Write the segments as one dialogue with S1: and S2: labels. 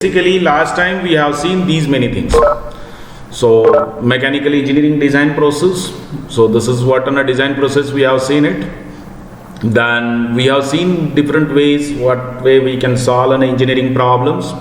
S1: Basically, last time we have seen these many things. So, mechanical engineering design process. So, this is what on a design process we have seen it. Then we have seen different ways, what way we can solve an engineering problems.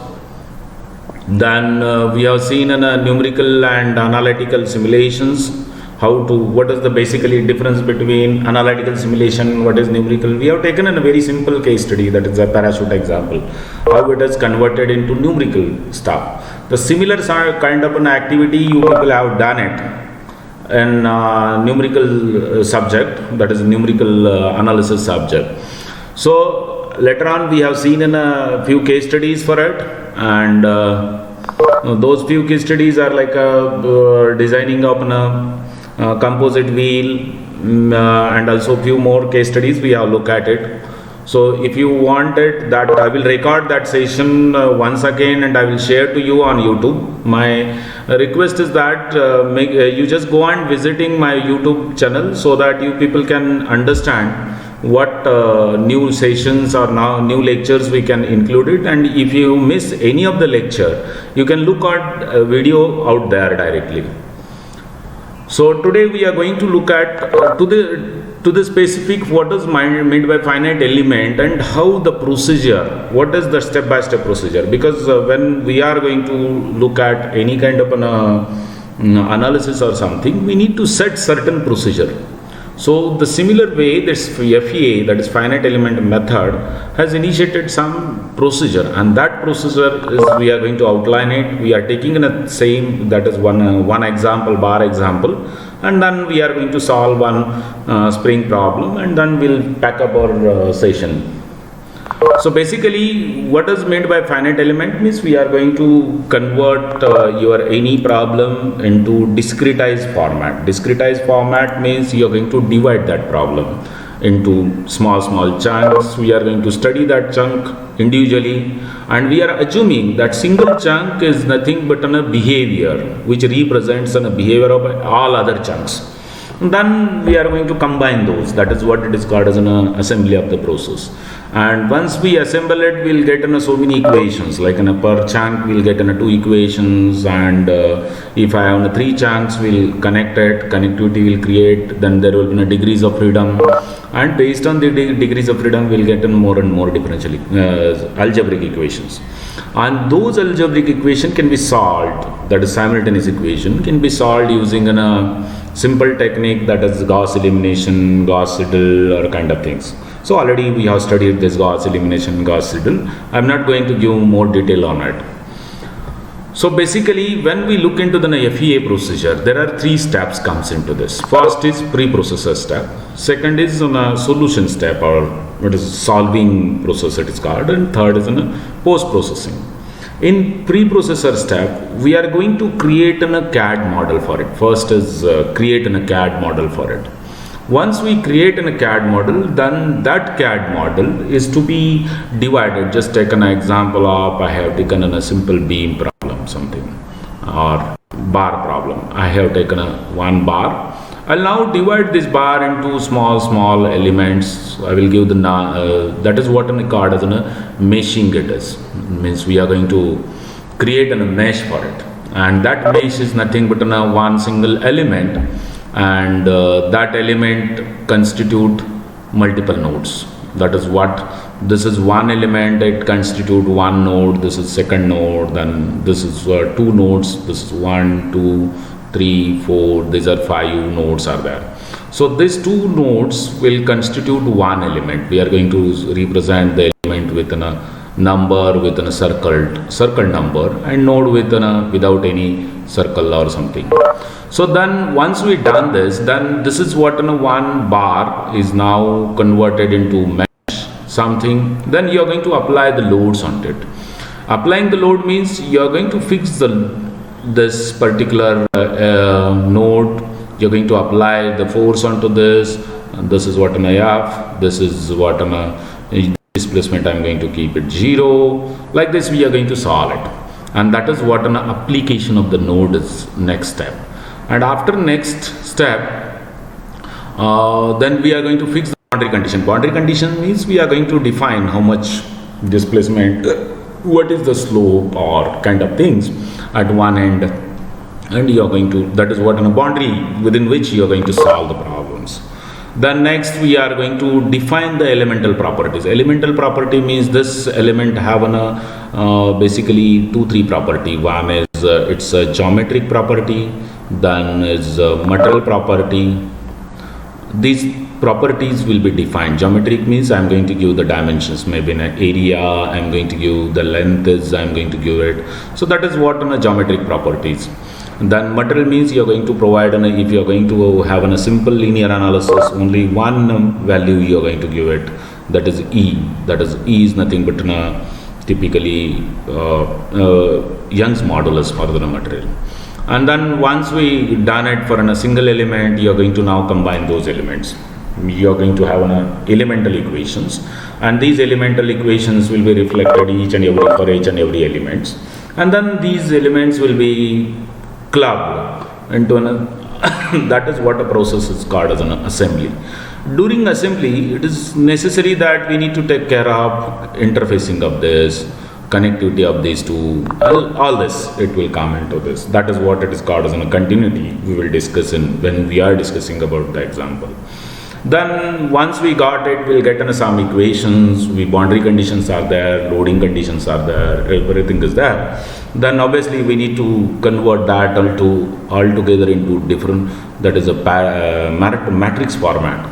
S1: Then we have seen in numerical and analytical simulations. What is the basically difference between analytical simulation, what is numerical. We have taken a very simple case study, that is a parachute example, how it is converted into numerical stuff. The similar kind of an activity you people have done it in numerical subject, that is numerical analysis subject. So later on we have seen in a few case studies for it, and those few case studies are like designing of a composite wheel, and also few more case studies we have look at it. So if you want it, that I will record that session once again and I will share to you on YouTube. My request is that you just go and visiting my YouTube channel so that you people can understand what new sessions or now new lectures we can include it. And if you miss any of the lecture, you can look at a video out there directly. So today we are going to look at to the specific what is meant by finite element and how the procedure, what is the step-by-step procedure, because when we are going to look at any kind of an analysis or something, we need to set certain procedure. So the similar way, this FEA, that is finite element method, has initiated some procedure, and that procedure is we are going to outline it. We are taking in a same, that is one example, bar example, and then we are going to solve one spring problem, and then we'll pack up our session. So basically, what is meant by finite element means we are going to convert your any problem into discretized format. Discretized format means you are going to divide that problem into small chunks. We are going to study that chunk individually, and we are assuming that single chunk is nothing but a behavior which represents a behavior of all other chunks. And then we are going to combine those. That is what it is called as an assembly of the process. And once we assemble it, we'll get so many equations. Like in a per chunk, we'll get 2 equations. And if I have 3 chunks, we'll connect it. Connectivity will create. Then there will be degrees of freedom. And based on the degrees of freedom, we'll get more and more differential algebraic equations. And those algebraic equation can be solved. That is simultaneous equation can be solved using a simple technique, that is Gauss elimination, Gauss-Seidel, or kind of things. So already we have studied this Gauss elimination, Gauss-Seidel. I am not going to give more detail on it. So basically, when we look into the FEA procedure, there are 3 steps comes into this. First is pre-processor step. Second is a solution step, or what is solving process it is called. And third is post-processing. In pre-processor step, we are going to create a CAD model for it. First is create a CAD model for it. Once we create a CAD model, then that CAD model is to be divided. Just take an example of, I have taken a simple beam problem, something, or bar problem. I have taken one bar. I'll now divide this bar into small elements. I will give that is what we call as meshing it is. Means we are going to create a mesh for it. And that mesh is nothing but one single element. And that element constitute multiple nodes. That is what this is, one element, it constitute one node, this is second node, then this is 2 nodes, this is 1, 2, 3, 4, these are 5 nodes are there. So these 2 nodes will constitute one element. We are going to represent the element with a number, with a circle number, and node with without any circle or something. So then once we done this, then this is what one bar is now converted into mesh something. Then you are going to apply the loads on it. Applying the load means you are going to fix this particular node. You're going to apply the force onto this. And this is what I have. This is what displacement. I'm going to keep it 0. Like this, we are going to solve it. And that is what an application of the node is next step. And after next step, then we are going to fix the boundary condition. Boundary condition means we are going to define how much displacement what is the slope or kind of things at one end, and you are going to, that is what in a boundary within which you are going to solve the problems. Then next we are going to define the elemental properties. Elemental property means this element have basically 2-3 property. One is it's a geometric property, then is a material property. These properties will be defined. Geometric means I am going to give the dimensions, maybe in an area, I am going to give the length is, I am going to give it. So that is what on a geometric properties. Then material means you are going to provide, if you are going to have a simple linear analysis, only one value you are going to give it, that is E. That is E is nothing but typically Young's modulus for the material. And then once we done it for a single element, you are going to now combine those elements. You are going to have elemental equations, and these elemental equations will be reflected for each and every elements, and then these elements will be clubbed into that is what a process is called as an assembly. During assembly, it is necessary that we need to take care of interfacing of this, connectivity of these two, all this, it will come into this. That is what it is called as a continuity. We will discuss when we are discussing about the example. Then once we got it, we'll get some equations, boundary conditions are there, loading conditions are there, everything is there. Then obviously we need to convert that all together into different, that is a matrix format.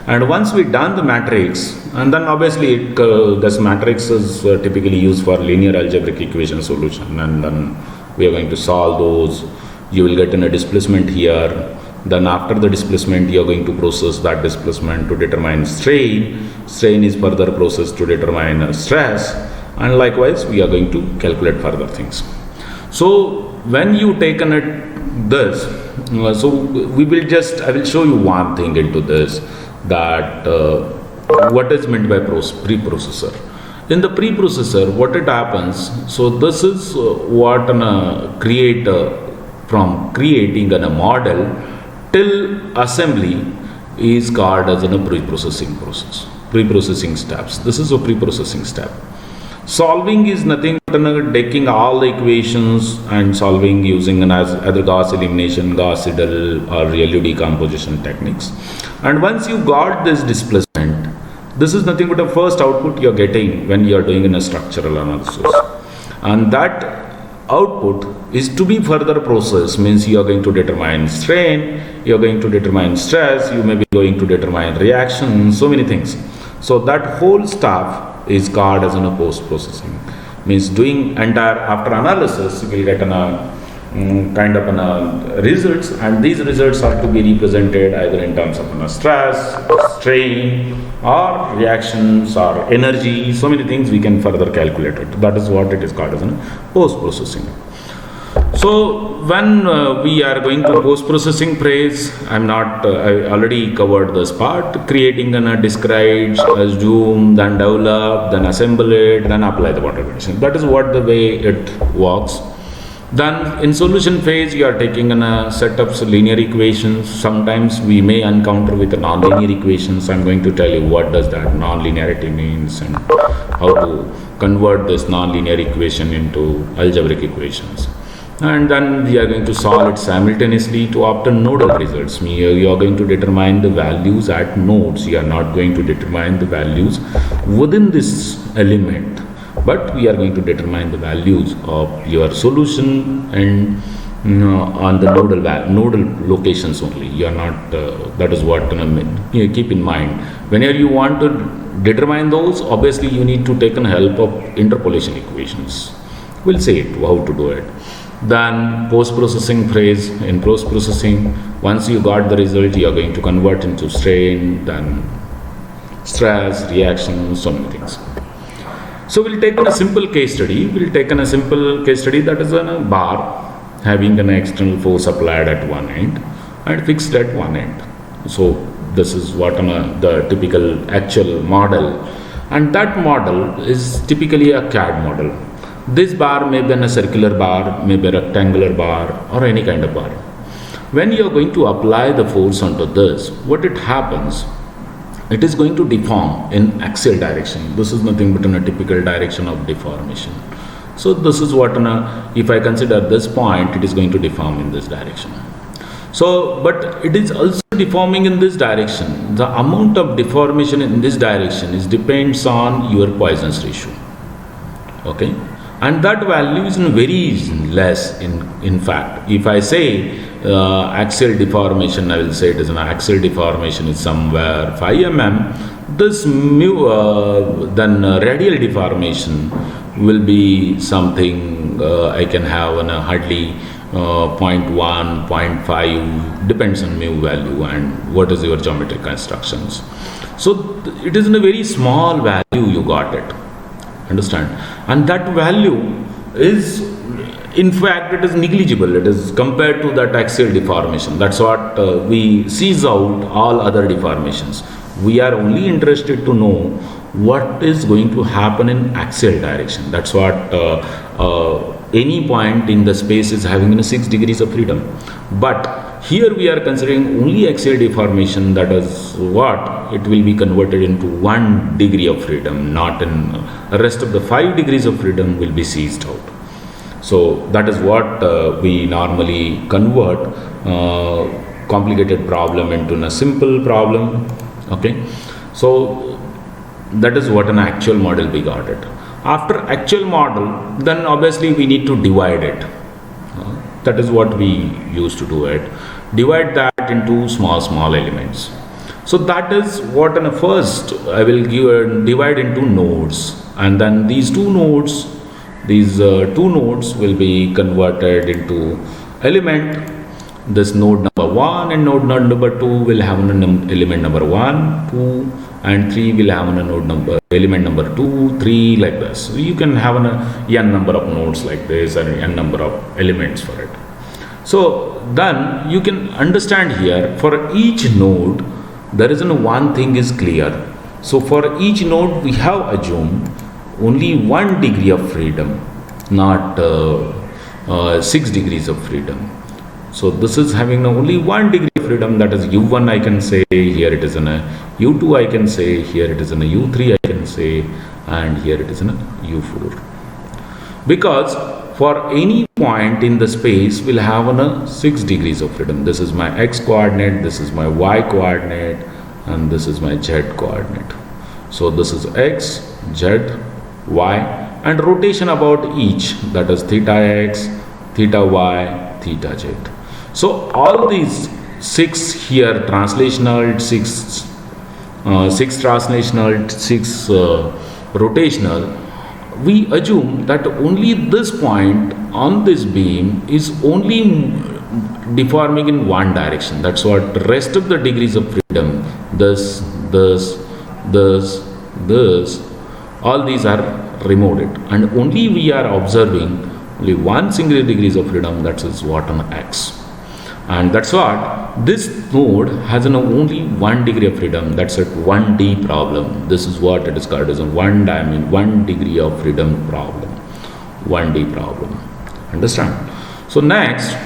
S1: And once we done the matrix, and then obviously this matrix is typically used for linear algebraic equation solution, and then we are going to solve those. You will get a displacement here. Then after the displacement, you are going to process that displacement to determine strain. Strain is further processed to determine stress, and likewise we are going to calculate further things. So when you take this, so I will show you one thing into this, that what is meant by preprocessor. In the preprocessor, what it happens, so this is what from creating a model till assembly is called as a preprocessing process, preprocessing steps. This is a preprocessing step. Solving is nothing but taking all the equations and solving using either Gauss elimination, Gauss Seidel, or ReLU decomposition techniques. And once you got this displacement, this is nothing but a first output you are getting when you are doing a structural analysis. And that output is to be further processed, means you are going to determine strain, you are going to determine stress, you may be going to determine reaction, so many things. So that whole stuff is called as post-processing. Means doing entire, after analysis, you will get kind of results, and these results are to be represented either in terms of stress, strain, or reactions, or energy, so many things we can further calculate it. That is what it is called as post-processing. So when we are going to post-processing phase, I already covered this part, creating a discrete, assume, then develop, then assemble it, then apply the boundary condition. That is what the way it works. Then in solution phase, you are taking a set of linear equations. Sometimes we may encounter with non-linear equations. I'm going to tell you what does that non-linearity means and how to convert this non-linear equation into algebraic equations. And then we are going to solve it simultaneously to obtain nodal results. You are going to determine the values at nodes. You are not going to determine the values within this element, but we are going to determine the values of your solution and on the nodal locations only. You are not, that is what you keep in mind. Whenever you want to determine those, obviously you need to take help of interpolation equations. We'll say it, how to do it. Then post-processing phase, in post-processing, once you got the result, you are going to convert into strain, then stress, reaction, so many things. So we'll take a simple case study. We'll take a simple case study that is a bar having an external force applied at one end and fixed at one end. So this is what the typical actual model, and that model is typically a CAD model. This bar may be a circular bar, may be a rectangular bar, or any kind of bar. When you are going to apply the force onto this, what it happens, it is going to deform in axial direction. This is nothing but in a typical direction of deformation. So this is what if I consider this point, it is going to deform in this direction. So, but it is also deforming in this direction. The amount of deformation in this direction depends on your Poisson's ratio. Okay, and that value is very less. In fact, if I say axial deformation, I will say it is an axial deformation is somewhere 5 mm. This mu then radial deformation will be something I can have on a hardly 0.1, 0.5, depends on mu value and what is your geometric constructions. So it is in a very small value you got it, understand, and that value is, in fact, it is negligible. It is compared to that axial deformation. That's what we seize out all other deformations. We are only interested to know what is going to happen in axial direction. That's what any point in the space is having 6 degrees of freedom. But here we are considering only axial deformation. That is what it will be converted into 1 degree of freedom, not in the rest of the 5 degrees of freedom will be seized out. So that is what we normally convert complicated problem into a simple problem. Okay, so that is what an actual model we got it. After actual model, then obviously we need to divide it. That is what we used to do it. Divide that into small elements. So that is what in the first I will divide into nodes, and then these two nodes will be converted into element. This node number 1 and node number 2 will have an element number 1, 2 and 3 will have a node number element number 2, 3, like this. So you can have an n number of nodes like this and n number of elements for it. So then you can understand here, for each node there is one thing is clear. So for each node we have assumed only 1 degree of freedom, not 6 degrees of freedom. So this is having only 1 degree of freedom, that is u1 I can say, here it is in a u2 I can say, here it is in a u3 I can say, and here it is in a u4. Because for any point in the space will have a 6 degrees of freedom. This is my x coordinate, this is my y coordinate, and this is my z coordinate. So this is x, z, y, and rotation about each, that is theta x, theta y, theta z. So all these 6 here translational, 6 translational, 6 rotational, we assume that only this point on this beam is only deforming in one direction. That's what the rest of the degrees of freedom, this, all these are removed, and only we are observing only one single degrees of freedom, that is what on x. And that's what this node has only 1 degree of freedom. That's a 1D problem. This is what it is called as a 1 degree of freedom problem. 1D problem. Understand? So next,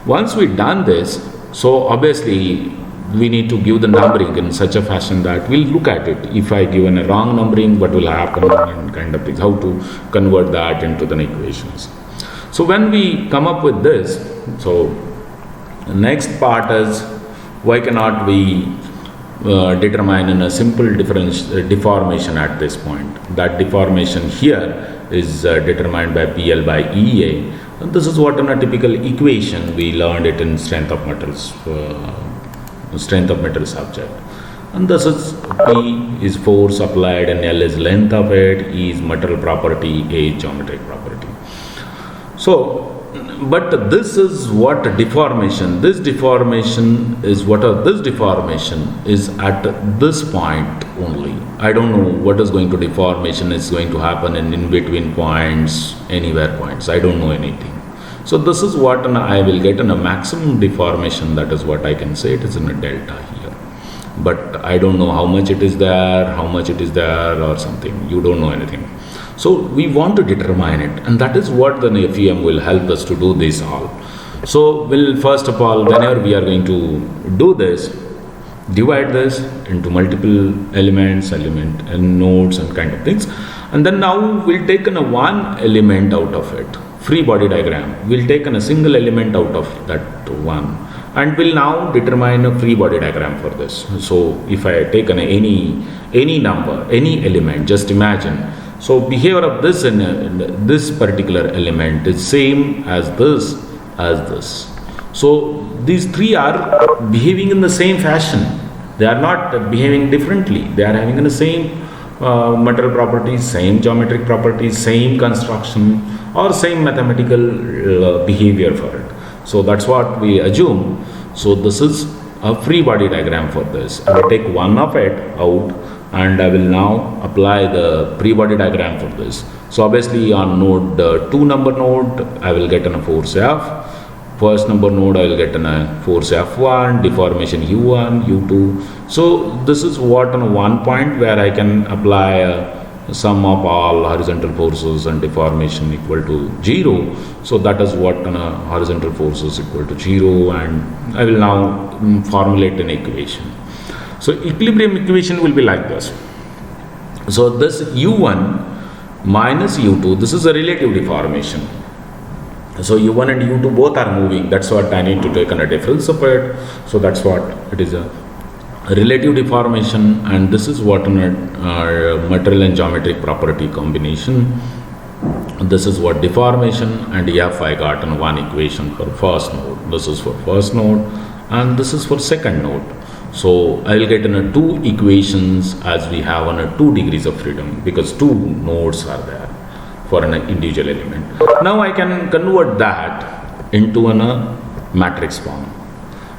S1: once we done this, so obviously we need to give the numbering in such a fashion that we'll look at it. If I given a wrong numbering, what will happen, and kind of things, how to convert that into the equations. So when we come up with this, so the next part is, why cannot we determine in a simple deformation at this point? That deformation here is determined by PL by EA. And this is what in a typical equation we learned it in strength of metals subject. And this is P is force applied and L is length of it, E is material property, A is geometric property. So but this is what deformation, this deformation is at this point only. I don't know what is going to deformation is going to happen in between points, anywhere points. I don't know anything. So this is what I will get in a maximum deformation. That is what I can say. It is in a delta here. But I don't know how much it is there, or something. You don't know anything. So we want to determine it, and that is what the FEM will help us to do this all. So we'll first of all, whenever we are going to do this, divide this into multiple elements, element and nodes and kind of things. And then now we'll take in a one element out of it, free body diagram. We'll take in a single element out of that one, and we'll now determine a free body diagram for this. So if I take in any number, any element, just imagine. So behavior of this in this particular element is same as this, as this. So these three are behaving in the same fashion. They are not behaving differently. They are having the same material properties, same geometric properties, same construction, or same mathematical behavior for it. So that's what we assume. So this is a free body diagram for this. I will take one of it out, and I will now apply the free body diagram for this. So obviously on node 2 number node, I will get a force F. First number node, I will get a force F1, deformation U1, U2. So this is what on one point where I can apply a sum of all horizontal forces and deformation equal to 0. So that is what on a horizontal forces equal to 0, and I will now formulate an equation. So equilibrium equation will be like this. So this U1 minus U2, this is a relative deformation. So U1 and U2 both are moving. That's what I need to take on a difference of it. So that's what it is, a relative deformation, and this is what on a material and geometric property combination. This is what deformation, and F I got on one equation for first node. This is for first node, and this is for second node. So I will get in a two equations as we have on a 2 degrees of freedom, because two nodes are there for an individual element. Now I can convert that into a matrix form.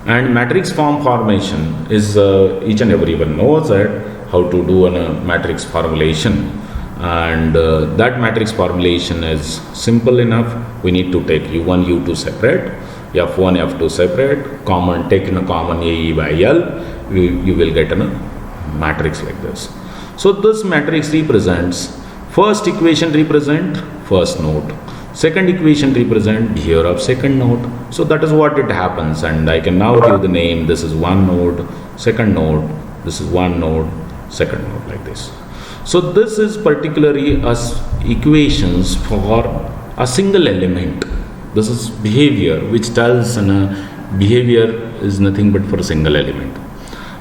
S1: And matrix form formation is each and everyone knows that how to do a matrix formulation. And that matrix formulation is simple enough. We need to take U1, U2 separate, F1, F2 separate, common, take in a common AE by L, you will get a matrix like this. So this matrix represents, first equation represent first node, second equation represent behavior of second node. So that is what it happens, and I can now give the name, this is one node, second node, this is one node, second node, like this. So this is particularly as equations for a single element. This is behavior which tells behavior is nothing but for a single element.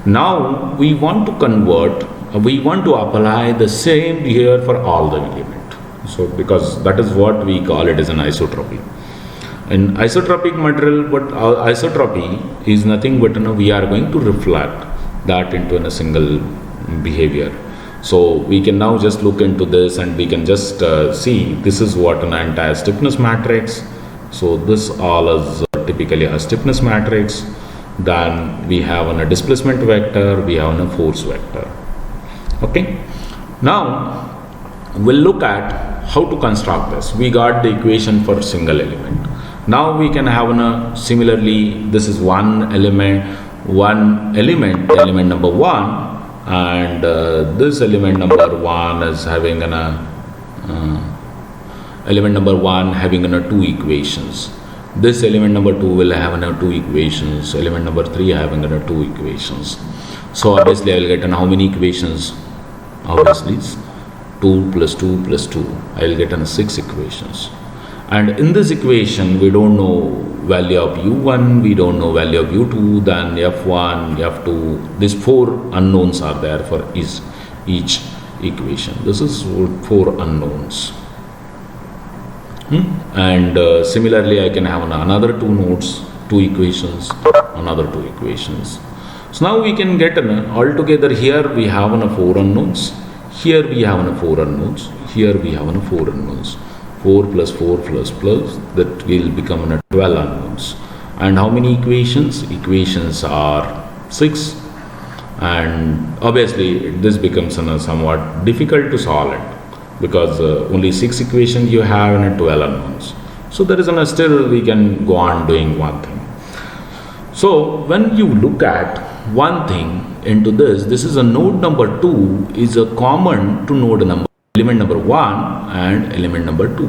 S1: Now we want to convert, we want to apply the same behavior for all the element. So because that is what we call it as an isotropy. In isotropic material, but isotropy is nothing but we are going to reflect that into a single behavior. So we can now just look into this, and we can just see this is what an anti-stiffness matrix. So this all is typically a stiffness matrix. Then we have a displacement vector, we have a force vector. Okay. Now we'll look at how to construct this. We got the equation for single element. Now we can have similarly, this is one element number 1, and this element number 1 is having element number 1 having 2 equations. This element number 2 will have 2 equations. Element number 3 having 2 equations. So obviously I will get how many equations? Obviously 2 plus 2 plus 2. I will get 6 equations. And in this equation we don't know value of U1, we don't know value of U2, then F1, F2. These 4 unknowns are there for each equation. This is 4 unknowns. And similarly I can have another 2 nodes, 2 equations, another 2 equations. So now we can get altogether here we have 4 unknowns, here we have 4 unknowns, here we have 4 unknowns. 4 plus 4 plus plus, that will become 12 unknowns. And how many equations? Equations are 6, and obviously this becomes somewhat difficult to solve it, because only 6 equations you have and 12 unknowns. So there is still we can go on doing one thing. So when you look at one thing into this is a node number 2 is a common to node number element number 1 and element number 2.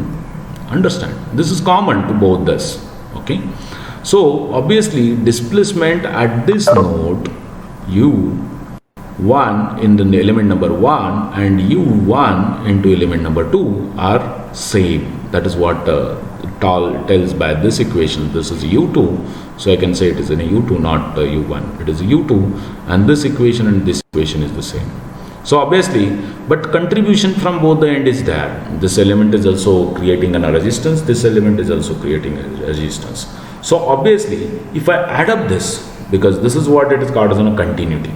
S1: Understand? This is common to both this. Okay. So obviously displacement at this node u1 in the element number 1 and u1 into element number 2 are same. That is what tells by this equation. This is u2, so I can say it is in a u2, not u1. It is u2, and this equation and this equation is the same. So obviously, but contribution from both the end is there. This element is also creating a resistance, this element is also creating a resistance. So obviously, if I add up this, because this is what it is called as a continuity.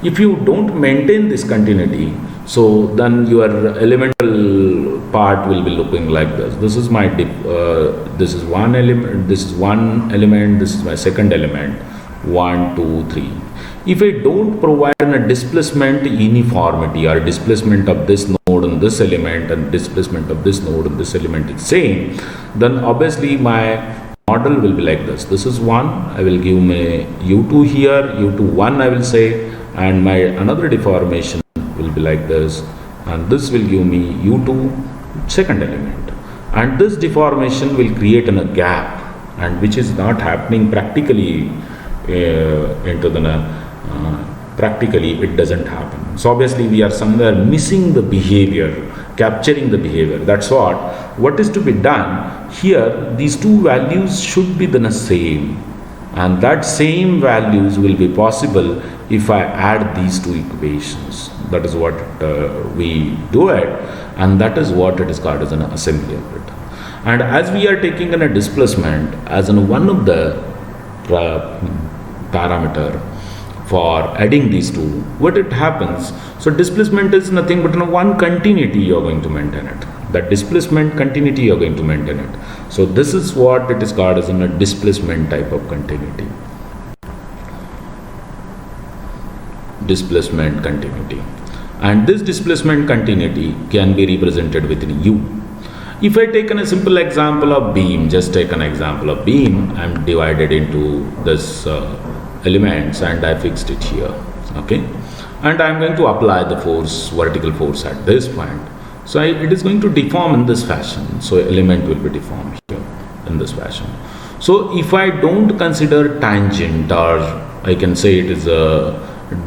S1: If you don't maintain this continuity, so then your elemental part will be looking like this. This is my this is one element, this is one element, this is my second element, 1, 2, 3. If I don't provide a displacement uniformity or displacement of this node on this element and displacement of this node on this element is same, then obviously my model will be like this. This is 1, I will give my u2 here, u2 1 I will say, and my another deformation will be like this, and this will give me u2 second element, and this deformation will create a gap, and which is not happening practically into the practically it doesn't happen. So obviously we are somewhere missing the behavior, capturing the behavior. That's what is to be done here. These two values should be the same, and that same values will be possible if I add these two equations. That is what we do it, and that is what it is called as an assembly of it. And as we are taking a displacement as one of the parameter for adding these two, what it happens, so displacement is nothing but one continuity you are going to maintain it. That displacement continuity you are going to maintain it. So this is what it is called as a displacement type of continuity. Displacement continuity. And this displacement continuity can be represented within U. If I take a simple example of beam, just take an example of beam, I am divided into this elements and I fixed it here, okay, and I am going to apply the force, vertical force at this point. So it is going to deform in this fashion. So element will be deformed here in this fashion. So if I don't consider tangent, or I can say it is a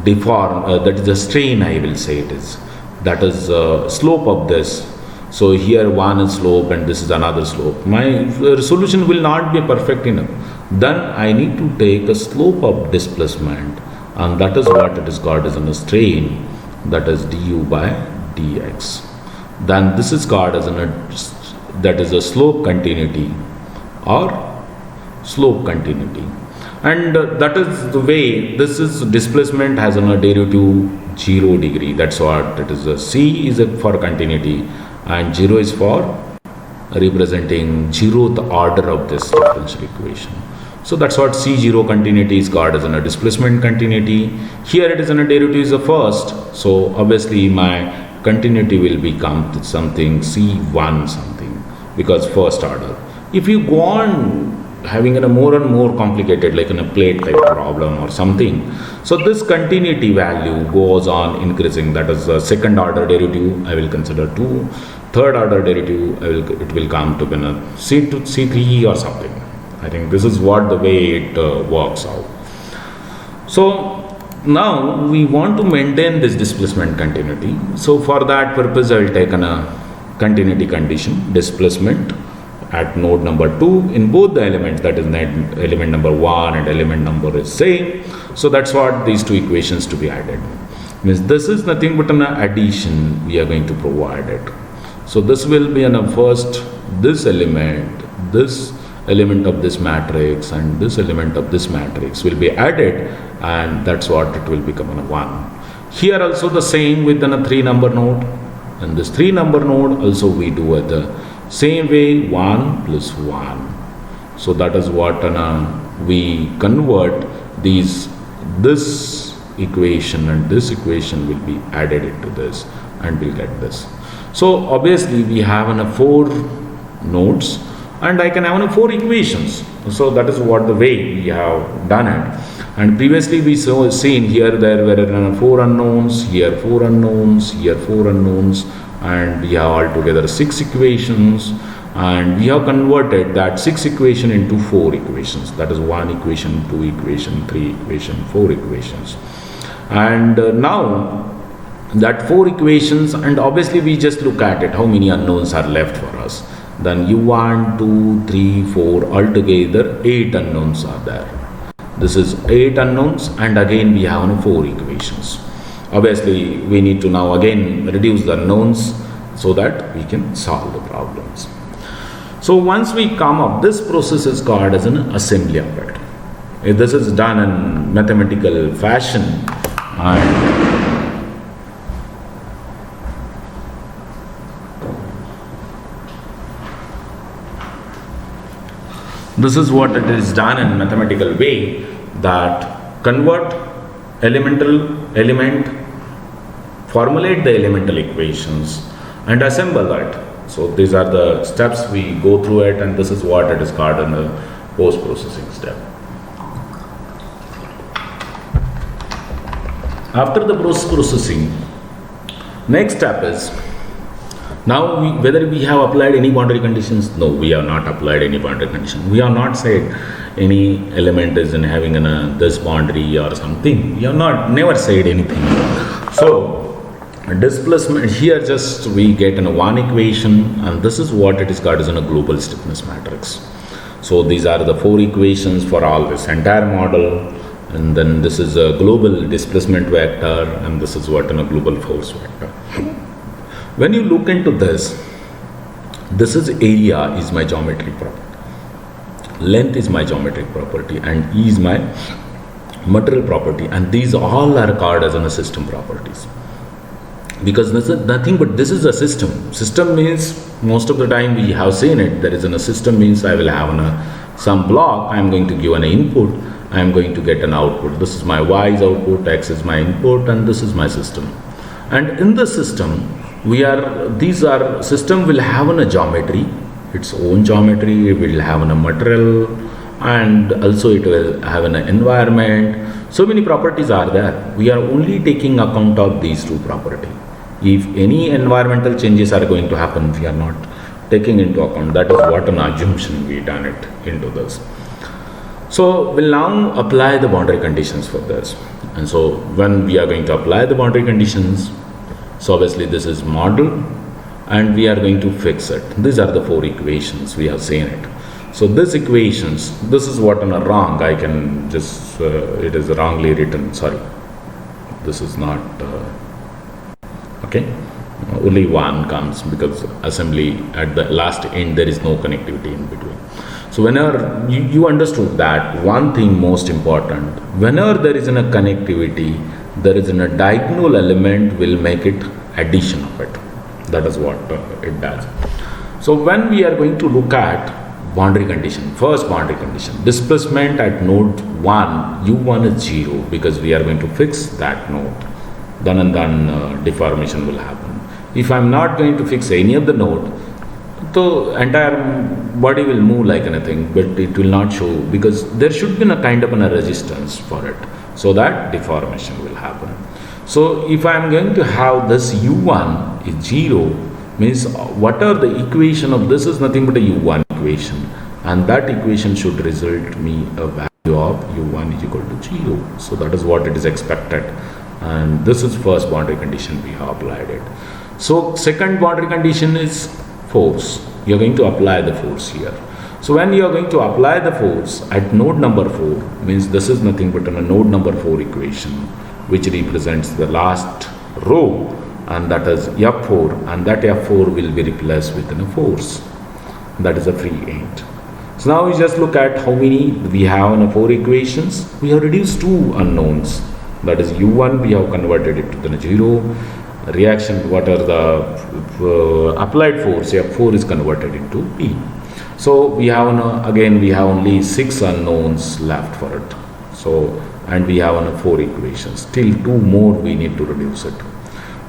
S1: deform, that is a strain, I will say it is, that is slope of this. So here one is slope and this is another slope. My solution will not be perfect enough. Then I need to take a slope of displacement, and that is what it is called as a strain, that is du by dx. Then this is called as that is a slope continuity or slope continuity, and that is the way this is displacement has a derivative 0 degree. That's what it is. C is for continuity and 0 is for representing 0th order of this differential equation. So that's what C0 continuity is called as a displacement continuity. Here it is in a derivative is a first, so obviously my continuity will become something C1 something, because first order. If you go on having a more and more complicated, like in a plate type problem or something, so this continuity value goes on increasing. That is the second order derivative I will consider 2, third order derivative it will come to C2, C3 or something. I think this is what the way it works out. So now we want to maintain this displacement continuity. So for that purpose I will take a continuity condition, displacement at node number 2 in both the elements, that is element number 1 and element number is same. So that's what these two equations to be added. Means this is nothing but an addition we are going to provide it. So this will be first this element of this matrix and this element of this matrix will be added, and that's what it will become 1. Here also the same with a 3 number node, and this 3 number node also we do it the same way, 1 plus 1. So that is what we convert this equation, and this equation will be added into this and we'll get this. So obviously we have 4 nodes and I can have 4 equations. So that is what the way we have done it. And previously we seen here there were 4 unknowns, here 4 unknowns, here 4 unknowns, and we have altogether 6 equations. and we have converted that 6 equation into 4 equations. That is 1 equation, 2 equation, 3 equation, 4 equations. And now that 4 equations, and obviously we just look at it, how many unknowns are left for us. Then u1, 2, 3, 4, altogether 8 unknowns are there. This is 8 unknowns, and again we have 4 equations. Obviously we need to now again reduce the unknowns so that we can solve the problems. So once we come up, this process is called as an assembly of it. If this is done in mathematical fashion, and this is what it is done in mathematical way, that convert elemental element, formulate the elemental equations, and assemble that. So these are the steps we go through it, and this is what it is called in the post-processing step. After the post-processing, next step is, now whether we have applied any boundary conditions. No, we have not applied any boundary condition. We have not said any element is in having this boundary or something. We have never said anything. So displacement here, just we get in one equation, and this is what it is called as a global stiffness matrix. So these are the 4 equations for all this entire model, and then this is a global displacement vector, and this is what in a global force vector. When you look into this is area is my geometric property, length is my geometric property, and E is my material property, and these all are called as a system properties. Because this is nothing but this is a system. System means most of the time we have seen it. There is a system means I will have some block. I am going to give an input. I am going to get an output. This is my Y is output, X is my input, and this is my system. And in the system, system will have a geometry, its own geometry. It will have a material, and also it will have an environment. So many properties are there. We are only taking account of these 2 properties. If any environmental changes are going to happen, we are not taking into account. That is what an assumption we done it into this. So we'll now apply the boundary conditions for this. And so when we are going to apply the boundary conditions, so obviously this is model, and we are going to fix it. These are the 4 equations, we have seen it. So these equations, this is what in a wrong, I can just, it is wrongly written, sorry. This is not, okay. Only 1 comes because assembly at the last end there is no connectivity in between. So whenever you understood that one thing most important, whenever there is a connectivity, there is a diagonal element will make it addition of it. That is what it does. So when we are going to look at boundary condition, first boundary condition, displacement at node 1, u1 is 0 because we are going to fix that node. Then and then deformation will happen. If I am not going to fix any of the node, the entire body will move like anything, but it will not show because there should be a kind of a resistance for it, so that deformation will happen. So if I am going to have this u1 is 0, means what are the equation of this is nothing but a u1 equation, and that equation should result me a value of u1 is equal to 0. So that is what it is expected, and this is first boundary condition we have applied it. So second boundary condition is force. You are going to apply the force here. So when you are going to apply the force at node number 4, means this is nothing but a node number 4 equation, which represents the last row, and that is F4, and that F4 will be replaced with a force. That is a free end. So now we just look at how many we have in 4 equations. We have reduced 2 unknowns. That is u1 we have converted it to the 0. Reaction, what are the applied force, F4 is converted into P. So we have again we have only 6 unknowns left for it. So and we have 4 equations. Still 2 more we need to reduce it.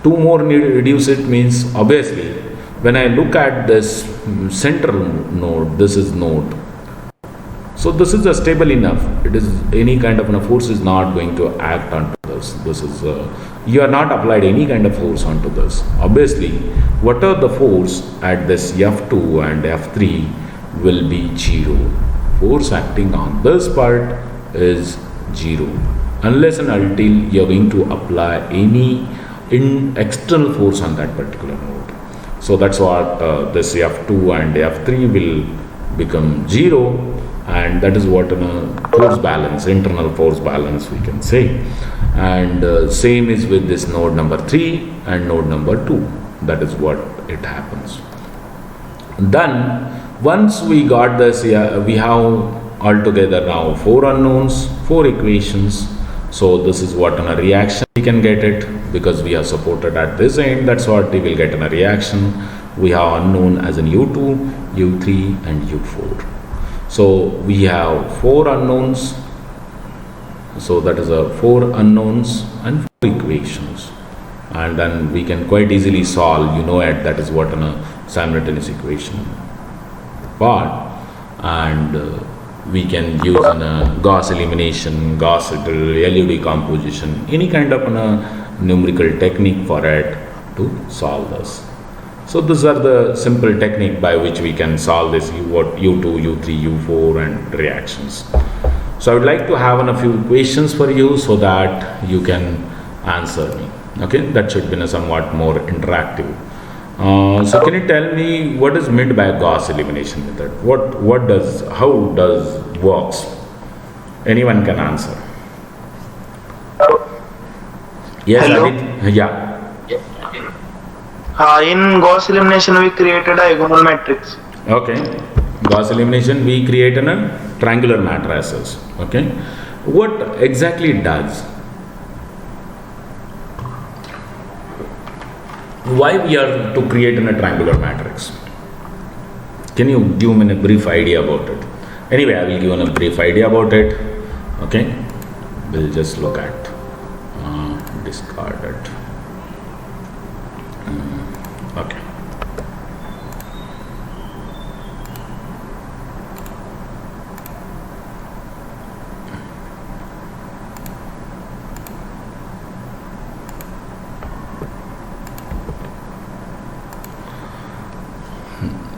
S1: 2 more need to reduce it means obviously when I look at this central node, this is node. So this is stable enough. It is any kind of a force is not going to act onto this. This is you are not applied any kind of force onto this. Obviously, what are the force at this F2 and F3 will be 0. Force acting on this part is 0 unless and until you are going to apply any external force on that particular node. So that's what this F2 and F3 will become 0, and that is what force balance, internal force balance we can say. And same is with this node number 3 and node number 2. That is what it happens. Then once we got this, we have altogether now 4 unknowns, 4 equations. So this is what in a reaction we can get it, because we are supported at this end. That's what we will get in a reaction. We have unknown as in U2, U3 and U4. So we have 4 unknowns. So that is a 4 unknowns and 4 equations. And then we can quite easily solve, that is what in a simultaneous equation part. And we can use a Gauss elimination, Gauss LUD composition, any kind of a numerical technique for it to solve this. So these are the simple technique by which we can solve this U2, U3, U4 and reactions. So I would like to have a few questions for you so that you can answer me. Okay, that should be somewhat more interactive. So can you tell me what is meant by Gauss elimination method? How does works? Anyone can answer. Yes,
S2: Hello.
S1: Amit? Yeah.
S2: In Gauss elimination, we created a diagonal matrix.
S1: Okay. Gauss elimination, we create a triangular matrices. Okay. What exactly it does? Why we are to create a triangular matrix? Can you give me a brief idea about it? Anyway, I will give a brief idea about it. Okay. We'll just look at discard it. Okay.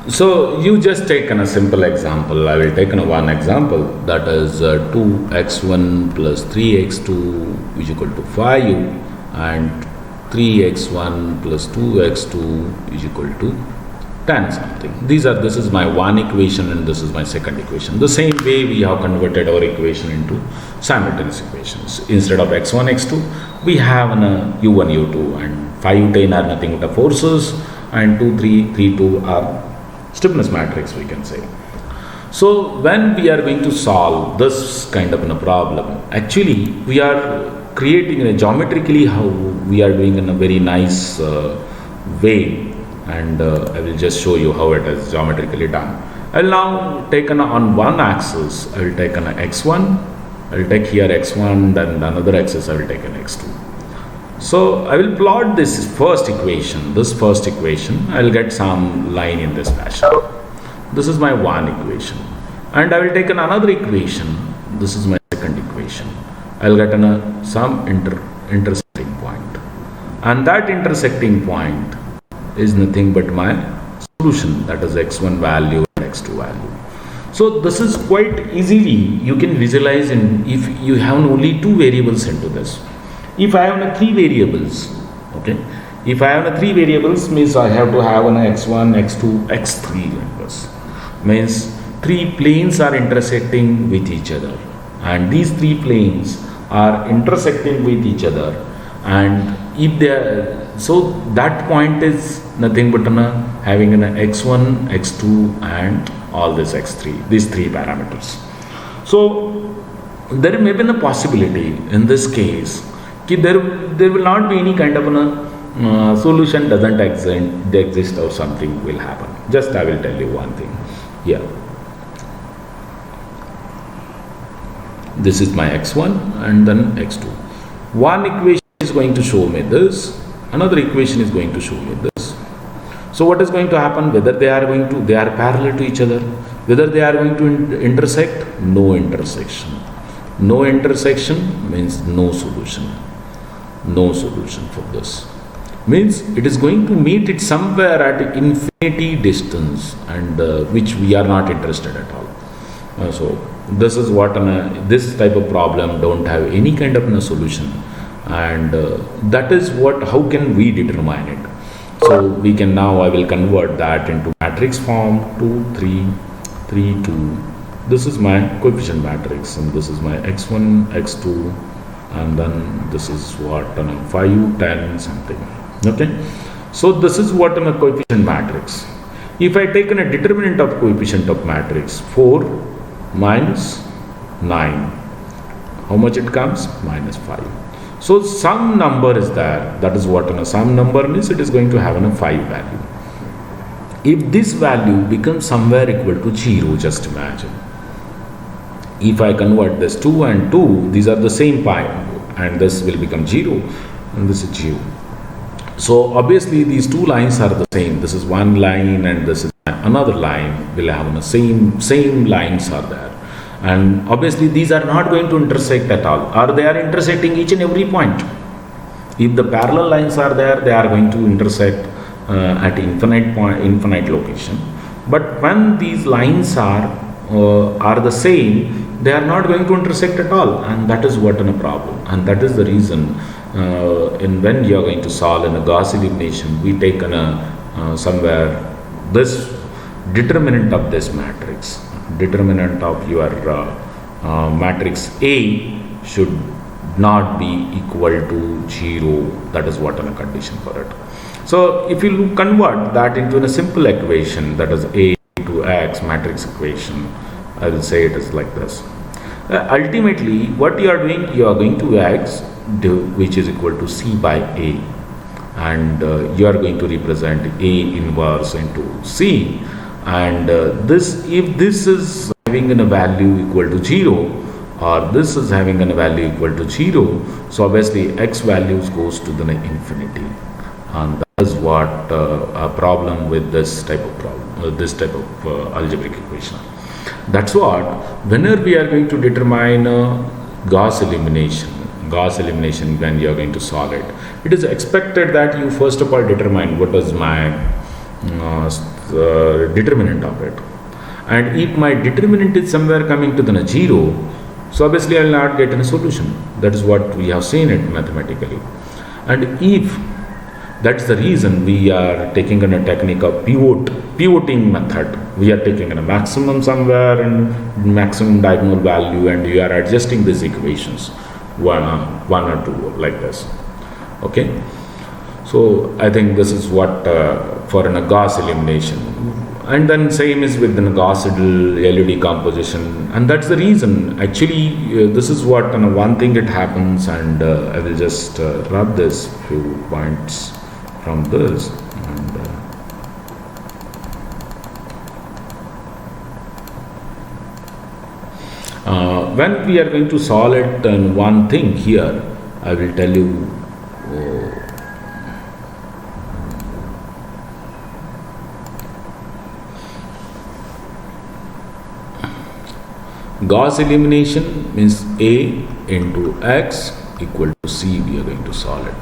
S1: So you just take a simple example. I will take one example, that is 2x1 plus 3x2 is equal to 5 and 3x1 plus 2x2 is equal to 10 something. This is my one equation and this is my second equation. The same way we have converted our equation into simultaneous equations. Instead of x1, x2, we have u1, u2, and 5, 10 are nothing but forces, and 2, 3, 3, 2 are stiffness matrix, we can say. So when we are going to solve this kind of a problem, actually we are creating geometrically how we are doing in a very nice way, and I will just show you how it is geometrically done. I will now take on one axis, I will take an x1, I will take here x1, then the another axis I will take an x2. So I will plot this first equation, I will get some line in this fashion. This is my one equation, and I will take another equation, this is my second equation. I will get some intersecting point, and that intersecting point is nothing but my solution, that is x1 value and x2 value. So this is quite easily you can visualize if you have only 2 variables into this. If I have 3 variables, okay, if I have 3 variables means I have to have an x1, x2, x3 like this. Means 3 planes are intersecting with each other, and these 3 planes are intersecting with each other, and if they are, so that point is nothing but having an x1, x2 and all this x3, these 3 parameters. So there may be a possibility in this case there will not be any kind of solution doesn't exist or something will happen. Just I will tell you one thing here. This is my x1 and then x2. One equation is going to show me this, another equation is going to show me this. So what is going to happen, whether they are parallel to each other, Whether they are going to intersect, no intersection. No intersection means no solution. No solution for this. Means it is going to meet it somewhere at infinity distance, and which we are not interested at all. So this is what this type of problem don't have any kind of a solution, and that is what, how can we determine it? So we can now, I will convert that into matrix form. 2 3 3 2. This is my coefficient matrix, and this is my x1 x2, and then this is what 5 10 something. Okay, so this is what a coefficient matrix. If I take a determinant of coefficient of matrix 4 minus 9, how much it comes? Minus 5. So some number is there. That is what some number means it is going to have a 5 value. If this value becomes somewhere equal to 0, just imagine. If I convert this 2 and 2, these are the same pi, and this will become 0, and this is 0. So obviously these two lines are the same. This is one line and this is another line, will have the same lines are there. And obviously these are not going to intersect at all, or they are intersecting each and every point. If the parallel lines are there, they are going to intersect at infinite location. But when these lines are the same, they are not going to intersect at all, and that is what a problem. And that is the reason when you are going to solve in a Gauss elimination, we take somewhere this determinant of this matrix, determinant of your matrix A should not be equal to 0. That is what a condition for it. So if you convert that into a simple equation, that is A into X matrix equation, I will say it is like this. Ultimately, what you are doing, you are going to X, which is equal to C by A, and you are going to represent A inverse into C, and if this is having a value equal to 0, or this is having a value equal to 0, so obviously X values goes to the infinity, and that is what a problem with this type of problem, this type of algebraic equation. That's what, whenever we are going to determine Gauss elimination when you are going to solve it, it is expected that you first of all determine what is my determinant of it. And if my determinant is somewhere coming to the 0, so obviously I will not get a solution. That is what we have seen it mathematically. And if that's the reason we are taking a technique of pivoting method. We are taking a maximum somewhere and maximum diagonal value, and you are adjusting these equations one or two like this. Okay, so I think this is what for a Gauss elimination. And then same is with the Gauss-Seidel LED composition, and that's the reason actually this is what one thing it happens, and I will just rub this few points from this, and when we are going to solve it, one thing here I will tell you. Gauss elimination means A into X equal to C, we are going to solve it.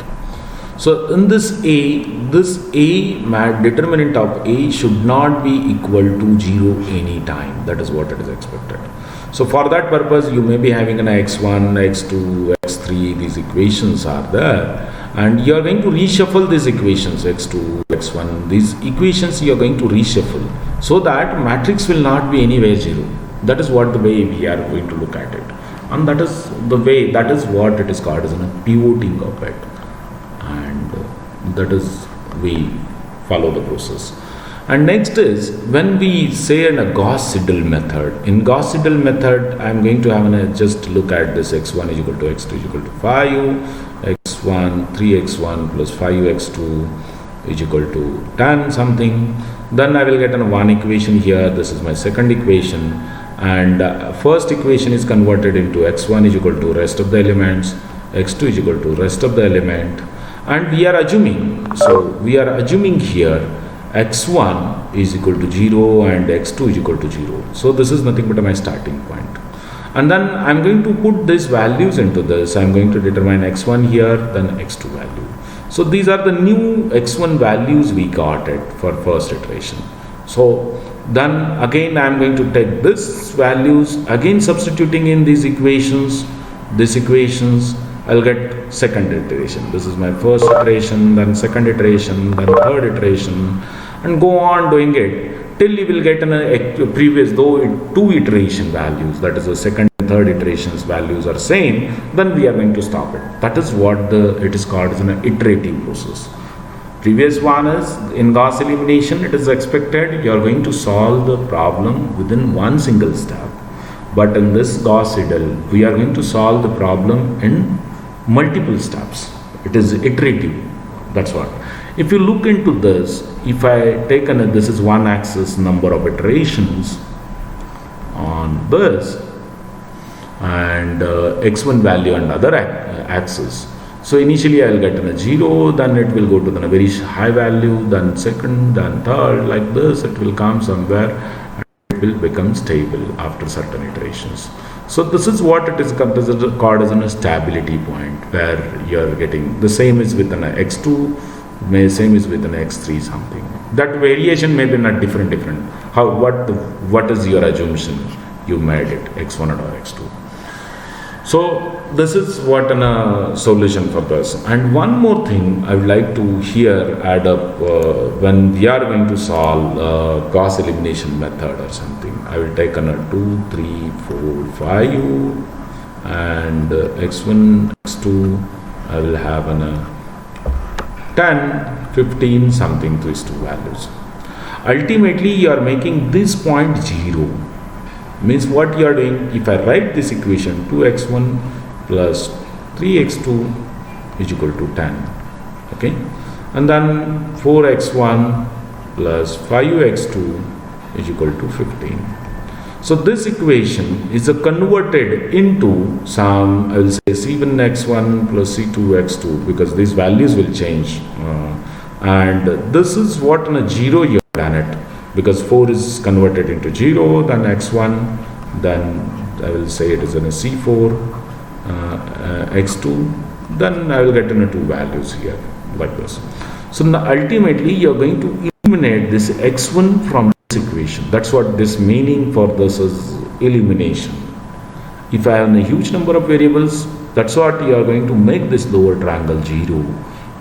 S1: So in this determinant of A should not be equal to 0 any time. That is what it is expected. So for that purpose, you may be having an x1, x2, x3, these equations are there, and you are going to reshuffle these equations, x2, x1, these equations you are going to reshuffle, so that matrix will not be anywhere 0. That is what the way we are going to look at it, and that is the way, that is what it is called as a pivoting of it, and that is we follow the process. And next is when we say in a Gauss-Seidel method. In Gauss-Seidel method, I am going to have just look at this x1 is equal to x2 is equal to 5, x1 3x1 plus 5x2 is equal to 10 something. Then I will get one equation here. This is my second equation, and first equation is converted into x1 is equal to rest of the elements, x2 is equal to rest of the element, and we are assuming. So we are assuming here x1 is equal to 0 and x2 is equal to 0. So this is nothing but my starting point. And then I'm going to put these values into this. I'm going to determine x1 here, then x2 value. So these are the new x1 values we got it for first iteration. So then again I'm going to take this values, again substituting in these equations, I'll get second iteration. This is my first iteration, then second iteration, then third iteration, and go on doing it till you will get a previous, though two iteration values, that is the second and third iterations values are same, then we are going to stop it. That is what it is called as an iterative process. Previous one is in Gauss elimination, it is expected you are going to solve the problem within one single step. But in this Gauss Seidel, we are going to solve the problem in multiple steps. It is iterative. That's what. If you look into this, if I take this is one axis number of iterations on this and x1 value and other axis. So initially I will get a 0, then it will go to the very high value, then second, then third, like this it will come somewhere and it will become stable after certain iterations. So this is what it is called as a stability point, where you are getting the same is with an x2, same is with an x3 something. That variation may be not different. How what is your assumption you made it, x1 or x2? So this is what a solution for this. And one more thing I would like to here add up when we are going to solve Gauss elimination method or something. I will take a 2, 3, 4, 5 and x1, x2. I will have a 10, 15 something to these two values. Ultimately you are making this point 0. Means what you are doing, if I write this equation 2x1 plus 3x2 is equal to 10, okay, and then 4x1 plus 5x2 is equal to 15. So this equation is converted into some, I will say c1x1 plus c2x2, because these values will change, and this is what in a 0 you have done it. Because 4 is converted into 0, then x1, then I will say it is in a c4, x2, then I will get in a two values here, like this. So now ultimately you are going to eliminate this x1 from this equation. That's what this meaning for this is, elimination. If I have a huge number of variables, that's what you are going to make this lower triangle 0,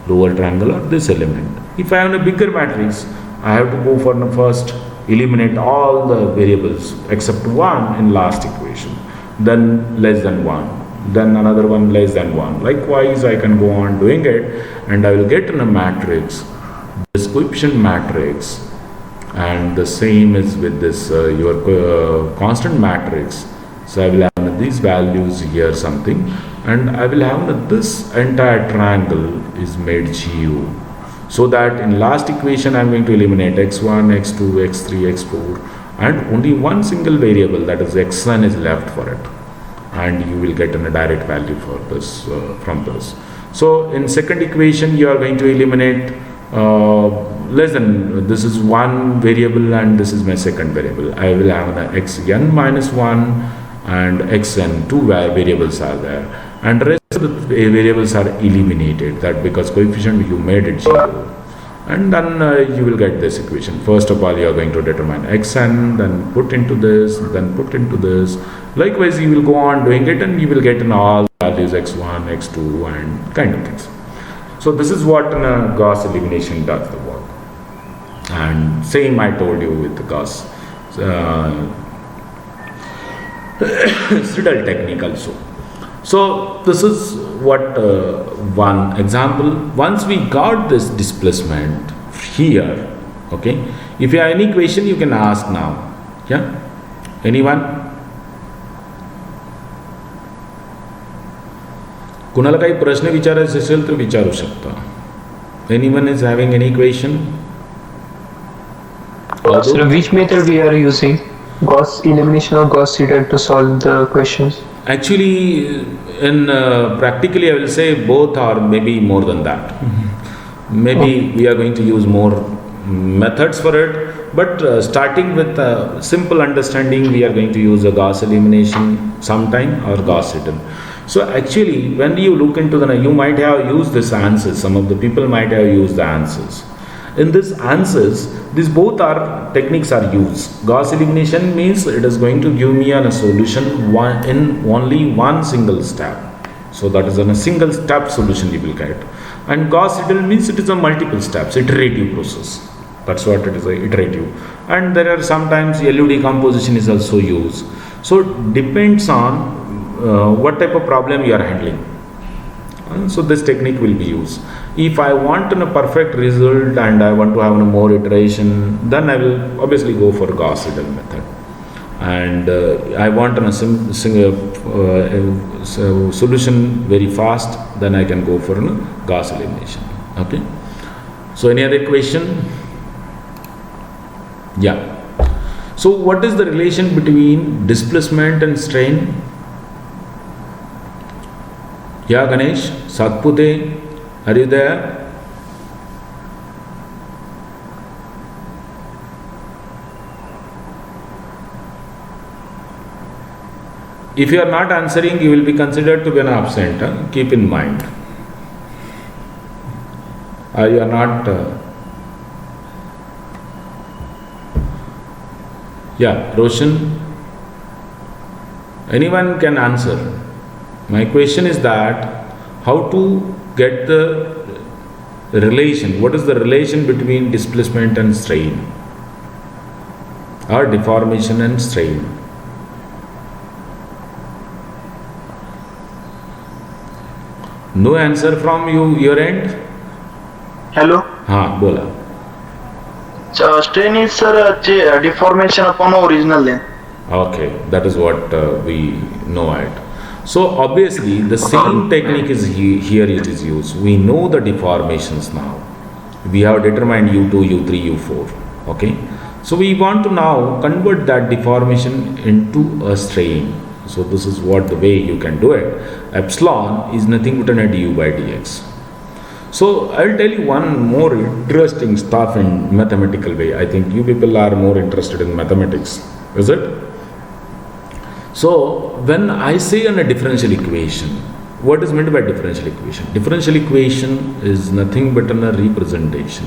S1: lower triangle or this element. If I have a bigger matrix, I have to go for the first, eliminate all the variables except one in last equation, then less than 1, then another one less than 1. Likewise, I can go on doing it and I will get in a matrix, this coefficient matrix, and the same is with this your constant matrix. So I will have these values here something, and I will have this entire triangle is made 0. So that in last equation I am going to eliminate x1, x2, x3, x4, and only one single variable, that is xn, is left for it, and you will get a direct value for this from this. So in second equation you are going to eliminate less than, this is one variable and this is my second variable. I will have an xn minus 1 and xn, two variables are there, and rest of the variables are eliminated, that because coefficient you made it 0, and then you will get this equation. First of all you are going to determine xn, then put into this, then put into this. Likewise you will go on doing it and you will get in all values x1, x2 and kind of things. So this is what Gauss elimination does the work. And same I told you with the Gauss Seidel technique also. So this is what one example. Once we got this displacement here, okay, if you have any question you can ask now. Yeah, anyone? कुणाला काही प्रश्न विचारायचे असेल तर विचारू शकता. Anyone is having any question?
S3: So which method we are using? Gauss elimination or Gauss Seidel to solve the questions?
S1: Actually, in practically I will say both, or maybe more than that. Maybe we are going to use more methods for it, but starting with simple understanding, we are going to use a Gauss elimination sometime or Gauss hidden. So actually, when you look into you might have used this answers. Some of the people might have used the answers. In this answers, these both are techniques are used. Gauss elimination means it is going to give me a solution in only one single step. So that is a single step solution you will get. And Gauss hidden means it is a multiple steps, iterative process. That's what it is, iterative. And there are sometimes LU decomposition is also used. So it depends on what type of problem you are handling. So this technique will be used. If I want a perfect result and I want to have more iteration, then I will obviously go for Gauss hidden method. And I want a solution very fast, then I can go for Gauss elimination. Okay. So any other question? Yeah. So what is the relation between displacement and strain? Yeah, Ganesh, Satpute, are you there? If you are not answering, you will be considered to be an absent. Huh? Keep in mind. You are not. Yeah, Roshan. Anyone can answer. My question is that how to get the relation. What is the relation between displacement and strain, or deformation and strain? No answer from your end?
S2: Hello.
S1: हाँ बोला.
S2: Strain is sir deformation upon original length.
S1: Okay, that is what we know it. So obviously the same technique is here it is used. We know the deformations now. We have determined U2, U3, U4. Okay. So we want to now convert that deformation into a strain. So this is what the way you can do it. Epsilon is nothing but a du by dx. So I'll tell you one more interesting stuff in mathematical way. I think you people are more interested in mathematics, is it? So when I say on a differential equation, what is meant by differential equation? Differential equation is nothing but a representation.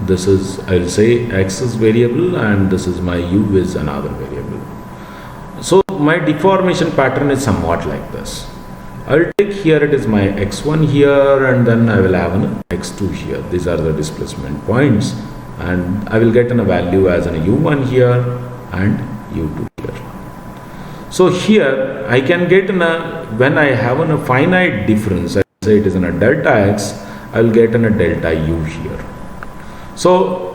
S1: This is, I will say x is variable and this is my u is another variable. So my deformation pattern is somewhat like this. I will take here it is my x1 here and then I will have an x2 here. These are the displacement points and I will get a value as an u1 here and u2 here. So here I can get when I have a finite difference, I say it is in a delta x, I will get a delta u here. So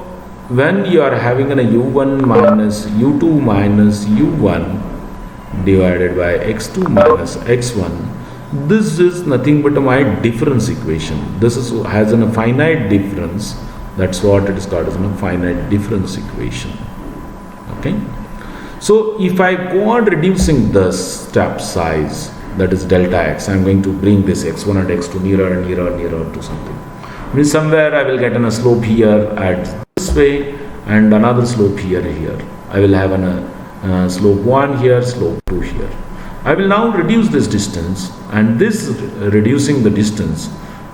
S1: when you are having a u1 minus u2 minus u1 divided by x2 minus x1, this is nothing but my difference equation. This is has a finite difference. That's what it is called as a finite difference equation. Okay. So if I go on reducing the step size, that is delta x, I am going to bring this x1 and x2 nearer and nearer and nearer to something. Means somewhere I will get a slope here at this way and another slope here. I will have a slope 1 here, slope 2 here. I will now reduce this distance, and this reducing the distance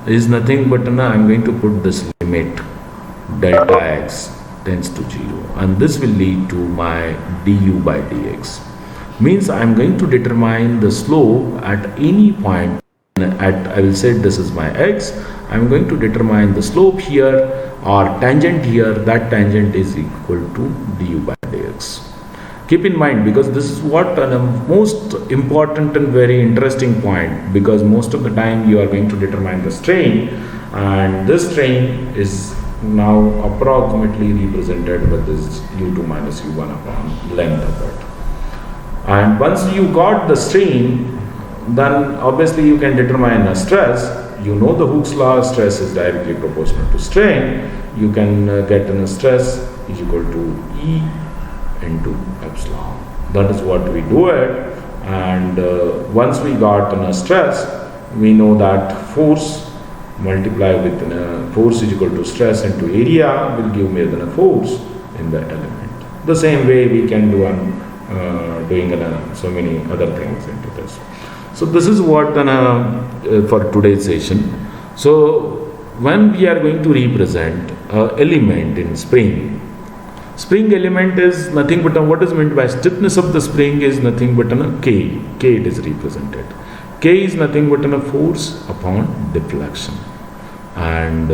S1: is nothing but I am going to put this limit delta x tends to 0, and this will lead to my du by dx. Means I am going to determine the slope at any point at, I will say this is my x, I am going to determine the slope here or tangent here, that tangent is equal to du by dx. Keep in mind, because this is what the most important and very interesting point, because most of the time you are going to determine the strain, and this strain is now approximately represented with this u2 minus u1 upon length of it. And once you got the strain, then obviously you can determine a stress. You know the Hooke's law, stress is directly proportional to strain. You can get a stress is equal to E into epsilon. That is what we do it. And once we got a stress, we know that force multiply with force is equal to stress into area will give me the force in that element. The same way we can do on doing so many other things into this. So this is what for today's session. So when we are going to represent element in spring, spring element is nothing but what is meant by stiffness of the spring is nothing but K. K it is represented. K is nothing but a force upon deflection. And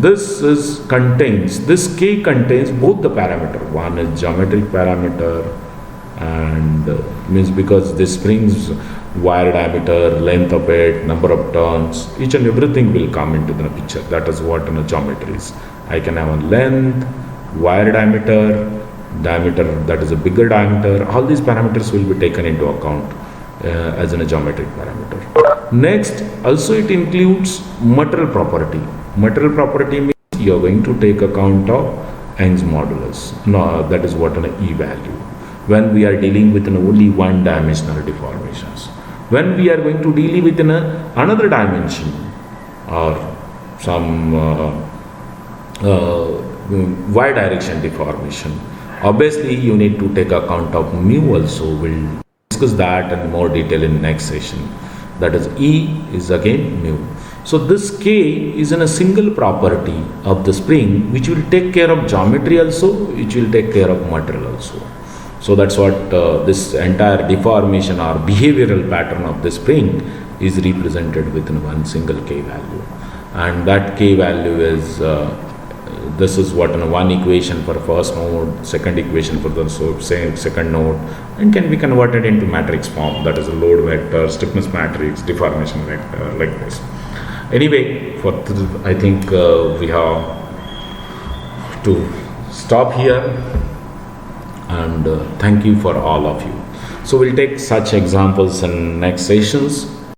S1: this K contains both the parameter. One is geometric parameter and means because this spring's wire diameter, length of it, number of turns, each and everything will come into the picture. That is what geometry is. I can have a length, wire diameter that is a bigger diameter. All these parameters will be taken into account as a geometric parameter. Next, also it includes material property. Material property means you are going to take account of Young's modulus. No, that is what an E value. When we are dealing with only one dimensional deformations. When we are going to deal with another dimension or some y direction deformation, obviously you need to take account of mu also. We'll discuss that in more detail in next session. That is E is again mu. So this K is in a single property of the spring which will take care of geometry also, which will take care of material also. So that's what this entire deformation or behavioral pattern of the spring is represented within one single K value. And that K value is this is what one equation for first node, second equation for the same second node, and can be converted into matrix form. That is a load vector, stiffness matrix, deformation vector, like this. Anyway, I think we have to stop here, and thank you for all of you. So we'll take such examples in next sessions.